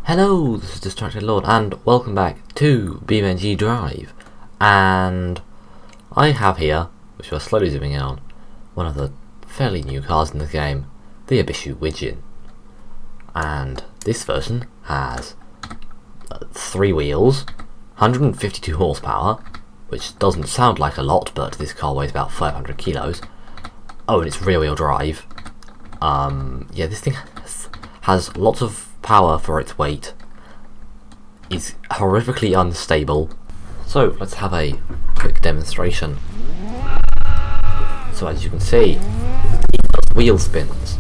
Hello, this is Distracted Lord, and welcome back to BeamNG Drive. And I have here, which we're slowly zooming in on, one of the fairly new cars in the game, the Wigeon. And this version has 3 wheels, 152 horsepower, which doesn't sound like a lot, but this car weighs about 500 kilos. Oh, and it's rear-wheel drive. Yeah, this thing has lots of power for its weight, is horrifically unstable. So let's have a quick demonstration. So as you can see, it does wheel spins.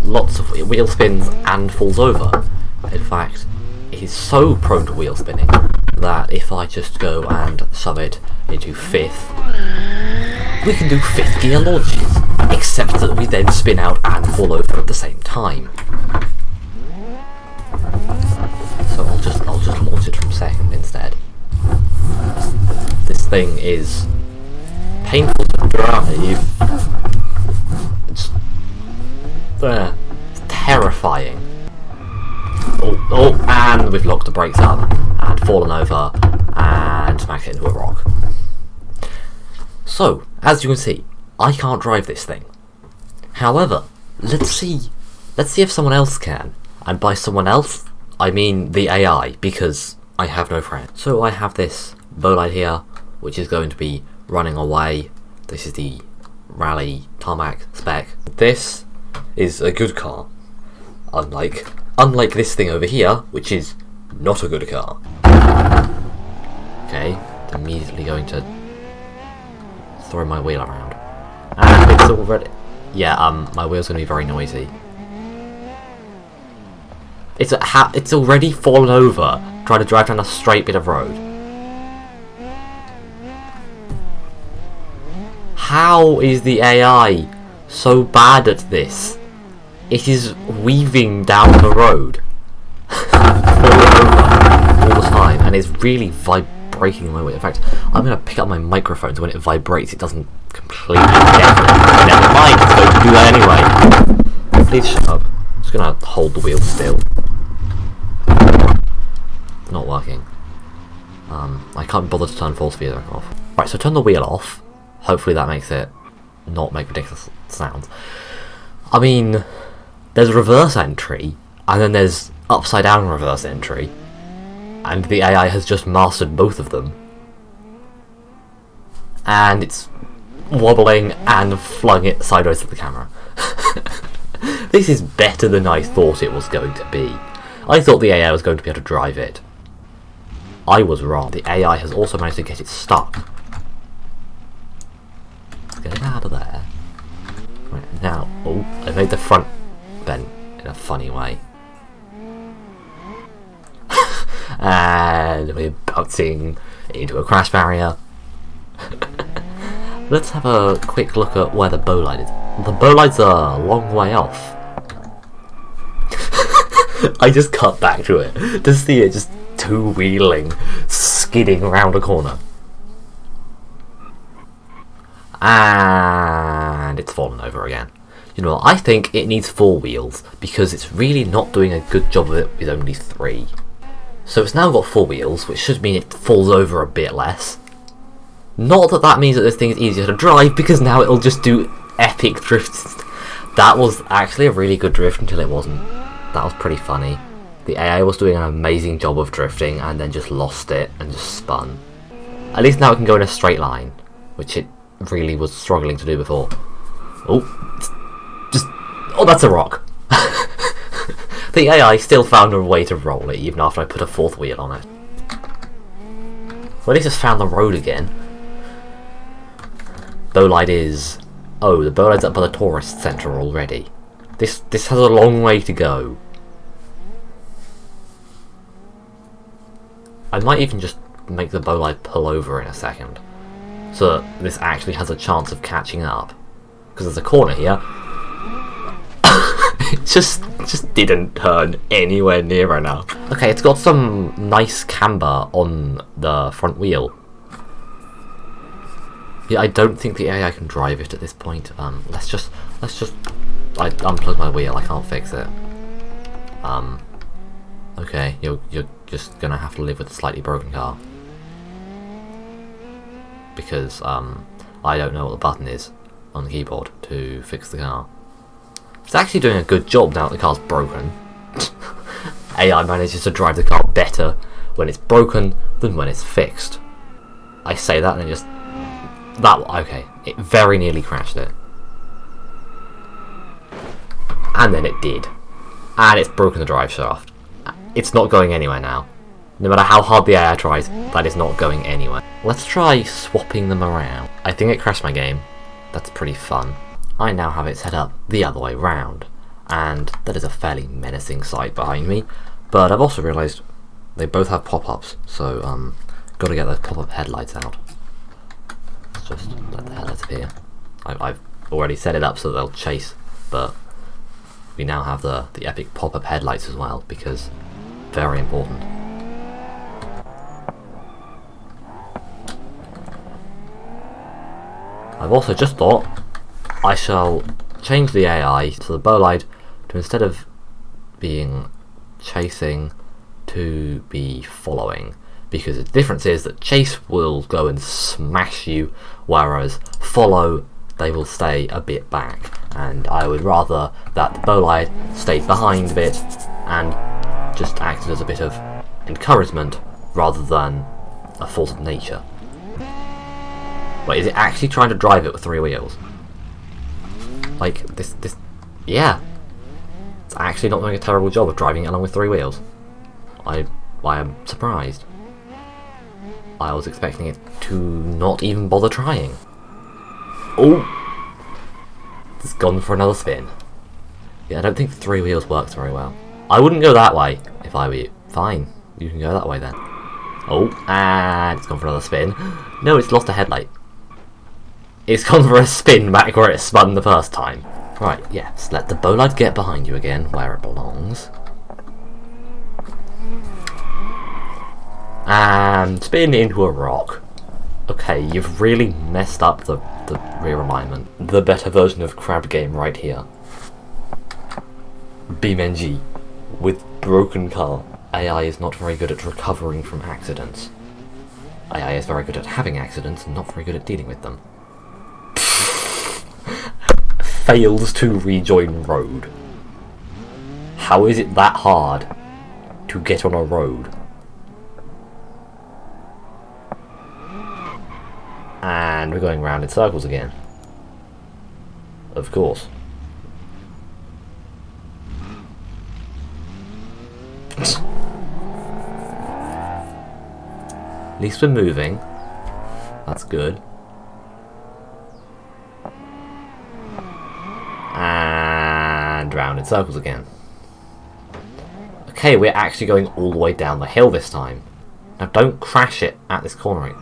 Lots of wheel spins and falls over. In fact, it is so prone to wheel spinning that if I just go and shove it into 5th, we can do 5th gear launches, except that we then spin out and fall over at the same time. So I'll just launch it from 2nd instead. This thing is painful to drive. It's terrifying. Oh, and we've locked the brakes up and fallen over and smacked it into a rock. So, as you can see, I can't drive this thing. However, let's see if someone else can. And by someone else, I mean the AI, because I have no friend. So I have this Bolide here, which is going to be running away. This is the Rally Tarmac spec. This is a good car, unlike this thing over here, which is not a good car. Okay, immediately going to throw my wheel around, and it's already, my wheel's going to be very noisy. It's already fallen over trying to drive down a straight bit of road. How is the AI so bad at this? It is weaving down the road, falling over all the time, and it's really vibrating my way. In fact, I'm going to pick up my microphone so when it vibrates it doesn't completely deafen it. Never mind, it's going to do that anyway. Please shut up. I'm just going to hold the wheel still. Not working. I can't bother to turn full speed off. Right, so turn the wheel off. Hopefully that makes it not make ridiculous sounds. I mean, there's reverse entry, and then there's upside down reverse entry, and the AI has just mastered both of them. And it's wobbling and flung it sideways at the camera. This is better than I thought it was going to be. I thought the AI was going to be able to drive it. I was wrong. The AI has also managed to get it stuck. Let's get it out of there. Right, now, oh, I made the front bend in a funny way. And we're bouncing into a crash barrier. Let's have a quick look at where the Bolide is. The Bolide's a long way off. I just cut back to it to see it just two-wheeling, skidding around a corner. And it's fallen over again. You know what, I think it needs 4 wheels, because it's really not doing a good job of it with only 3. So it's now got 4 wheels, which should mean it falls over a bit less. Not that that means that this thing is easier to drive, because now it'll just do epic drifts. That was actually a really good drift until it wasn't. That was pretty funny. The AI was doing an amazing job of drifting and then just lost it and just spun. At least now it can go in a straight line, which it really was struggling to do before. Oh, that's a rock. The AI still found a way to roll it even after I put a 4th wheel on it. Well, at least it's found the road again. Bolide is... Oh, the Bolide's up by the tourist centre already. This has a long way to go. I might even just make the Bolide pull over in a second, so that this actually has a chance of catching up. Because there's a corner here. It just didn't turn anywhere near enough. Okay, it's got some nice camber on the front wheel. Yeah, I don't think the AI can drive it at this point. Let's just I unplugged my wheel, I can't fix it. Okay, you're just gonna have to live with a slightly broken car. Because, I don't know what the button is on the keyboard to fix the car. It's actually doing a good job now that the car's broken. AI manages to drive the car better when it's broken than when it's fixed. I say that and then just... okay, it very nearly crashed it. And then it did. And it's broken the drive shaft. It's not going anywhere now. No matter how hard the AI tries, that is not going anywhere. Let's try swapping them around. I think it crashed my game. That's pretty fun. I now have it set up the other way round, and that is a fairly menacing sight behind me, but I've also realised they both have pop-ups, so gotta get those pop-up headlights out. Let's just let the headlights appear. I've already set it up so they'll chase, but we now have the epic pop-up headlights as well, because very important. I've also just thought I shall change the AI to the Bolide to, instead of being chasing, to be following, because the difference is that chase will go and smash you, whereas follow, they will stay a bit back, and I would rather that the Bolide stayed behind a bit and just acted as a bit of encouragement rather than a force of nature. Wait, is it actually trying to drive it with 3 wheels? Like, yeah. It's actually not doing a terrible job of driving it along with 3 wheels. I am surprised. I was expecting it to not even bother trying. Oh! It's gone for another spin. Yeah, I don't think 3 wheels works very well. I wouldn't go that way if I were you. Fine, you can go that way then. Oh, and it's gone for another spin. No, it's lost a headlight. It's gone for a spin back where it spun the first time. Right, yes, let the Bolide get behind you again, where it belongs. And spin into a rock. Okay, you've really messed up the rear alignment. The better version of crab game right here. BeamNG. With broken car. AI is not very good at recovering from accidents. AI is very good at having accidents and not very good at dealing with them. Fails to rejoin road. How is it that hard to get on a road? And we're going round in circles again. Of course. At least we're moving. That's good. And round in circles again. Okay, we're actually going all the way down the hill this time. Now don't crash it at this cornering.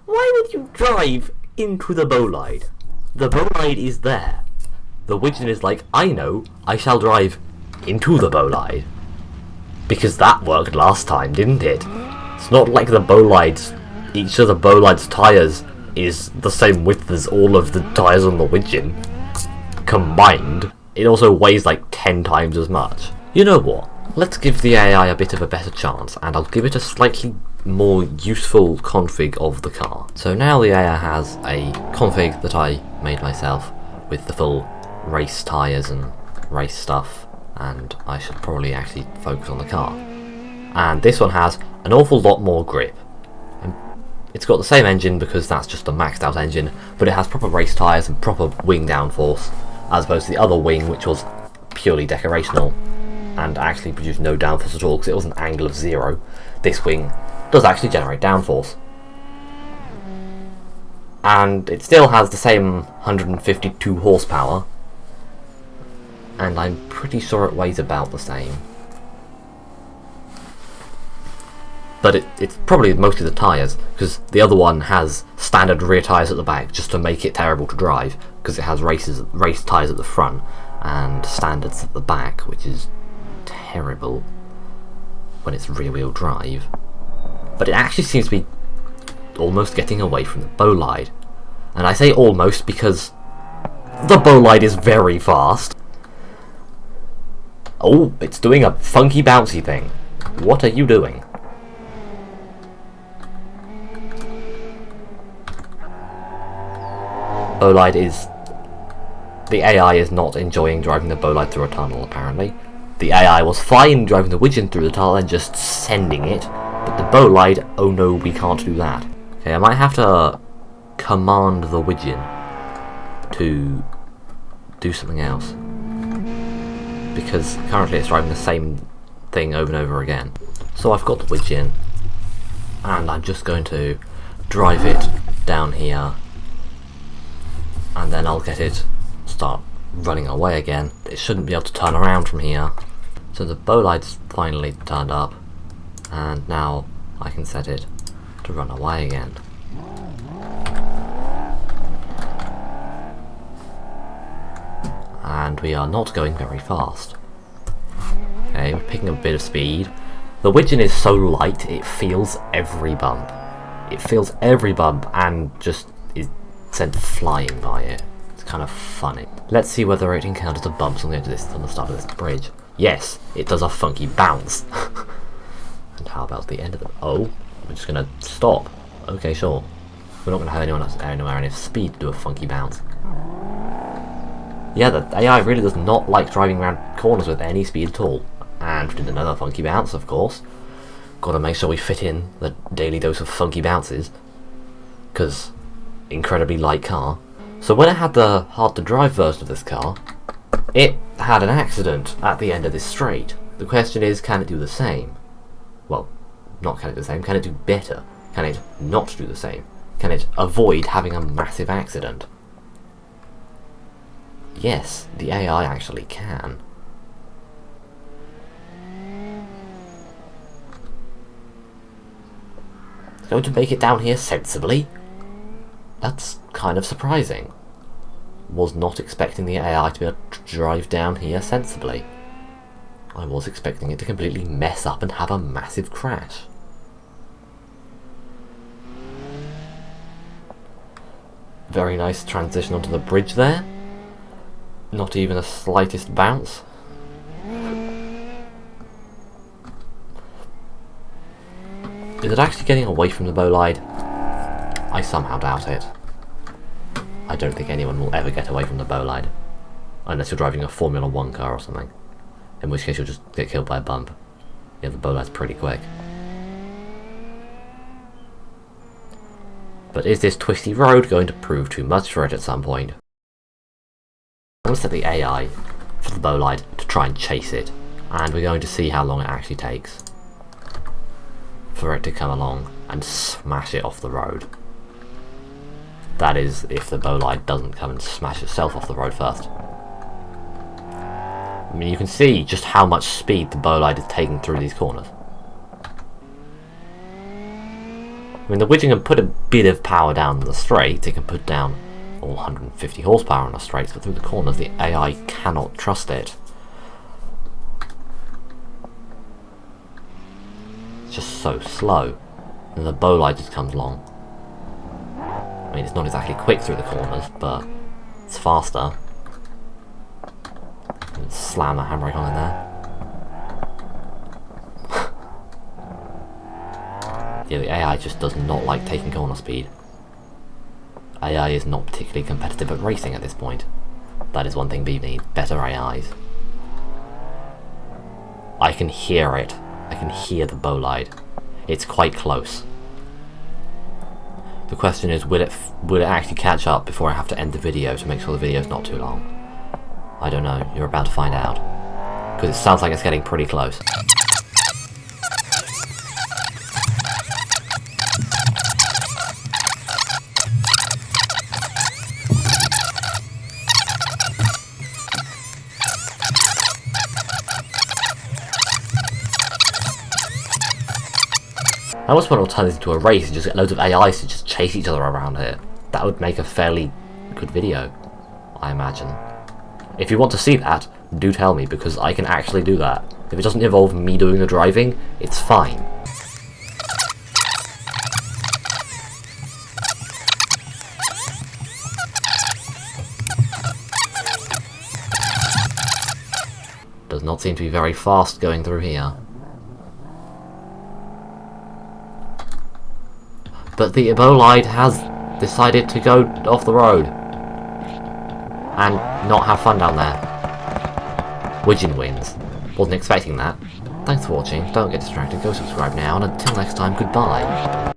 Why would you drive into the Bolide? The Bolide is there. The Wigeon is like, I know, I shall drive into the Bolide. Because that worked last time, didn't it? It's not like the Bolides, each of the Bolide's tyres is the same width as all of the tyres on the Wigeon. Combined, it also weighs like 10 times as much. You know what? Let's give the AI a bit of a better chance, and I'll give it a slightly more useful config of the car. So now the AI has a config that I made myself with the full race tyres and race stuff, and I should probably actually focus on the car. And this one has an awful lot more grip. It's got the same engine because that's just a maxed out engine, but it has proper race tyres and proper wing downforce, as opposed to the other wing which was purely decorational and actually produced no downforce at all because it was an angle of 0. This wing does actually generate downforce. And it still has the same 152 horsepower, and I'm pretty sure it weighs about the same. But it's probably mostly the tyres, because the other one has standard rear tyres at the back just to make it terrible to drive, because it has race tyres at the front and standards at the back, which is terrible when it's rear wheel drive. But it actually seems to be almost getting away from the Bolide. And I say almost because the Bolide is very fast. Oh, it's doing a funky bouncy thing. What are you doing? Bolide is... The AI is not enjoying driving the Bolide through a tunnel, apparently. The AI was fine driving the Wigeon through the tunnel and just sending it, but the Bolide, oh no, we can't do that. Okay, I might have to command the Wigeon to do something else, because currently it's driving the same thing over and over again. So I've got the Wigeon, and I'm just going to drive it down here, and then I'll get it start running away again. It shouldn't be able to turn around from here. So the Bolide's finally turned up, and now I can set it to run away again. And we are not going very fast. Okay, we're picking up a bit of speed. The Wigeon is so light, it feels every bump. It feels every bump and just is sent flying by it. It's kind of funny. Let's see whether it encounters the bumps on the start of this bridge. Yes, it does a funky bounce. And how about the end of it? Oh, we're just gonna stop. Okay, sure. We're not gonna have anywhere any speed to do a funky bounce. Yeah, the AI really does not like driving around corners with any speed at all. And we did another funky bounce, of course. Gotta make sure we fit in the daily dose of funky bounces, because incredibly light car. So when I had the hard to drive version of this car, it had an accident at the end of this straight. The question is, can it do the same? Well, not can it do the same, can it do better? Can it not do the same? Can it avoid having a massive accident? Yes, the AI actually can. It's going to make it down here sensibly? That's kind of surprising. Was not expecting the AI to be able to drive down here sensibly. I was expecting it to completely mess up and have a massive crash. Very nice transition onto the bridge there. Not even a slightest bounce. Is it actually getting away from the Bolide? I somehow doubt it. I don't think anyone will ever get away from the Bolide. Unless you're driving a Formula 1 car or something. In which case you'll just get killed by a bump. Yeah, the Bolide's pretty quick. But is this twisty road going to prove too much for it at some point? I'm going to set the AI for the Bolide to try and chase it, and we're going to see how long it actually takes for it to come along and smash it off the road. That is, if the Bolide doesn't come and smash itself off the road first. I mean, you can see just how much speed the Bolide is taking through these corners. I mean, the Wigeon can put a bit of power down the straight, it can put down all 150 horsepower on the straights, but through the corners the AI cannot trust it. It's just so slow. And the Bolide just comes along. I mean, it's not exactly quick through the corners, but it's faster. And slam the handbrake on in there. Yeah, the AI just does not like taking corner speed. AI is not particularly competitive at racing at this point. That is one thing Beam needs, better AIs. I can hear it. I can hear the Bolide. It's quite close. The question is, will it actually catch up before I have to end the video to make sure the video is not too long? I don't know, you're about to find out. Because it sounds like it's getting pretty close. I almost want to turn this into a race and just get loads of AIs to just chase each other around here. That would make a fairly good video, I imagine. If you want to see that, do tell me, because I can actually do that. If it doesn't involve me doing the driving, it's fine. Does not seem to be very fast going through here. But the Bolide has decided to go off the road and not have fun down there. Wigeon wins. Wasn't expecting that. Thanks for watching. Don't get distracted. Go subscribe now, and until next time, goodbye.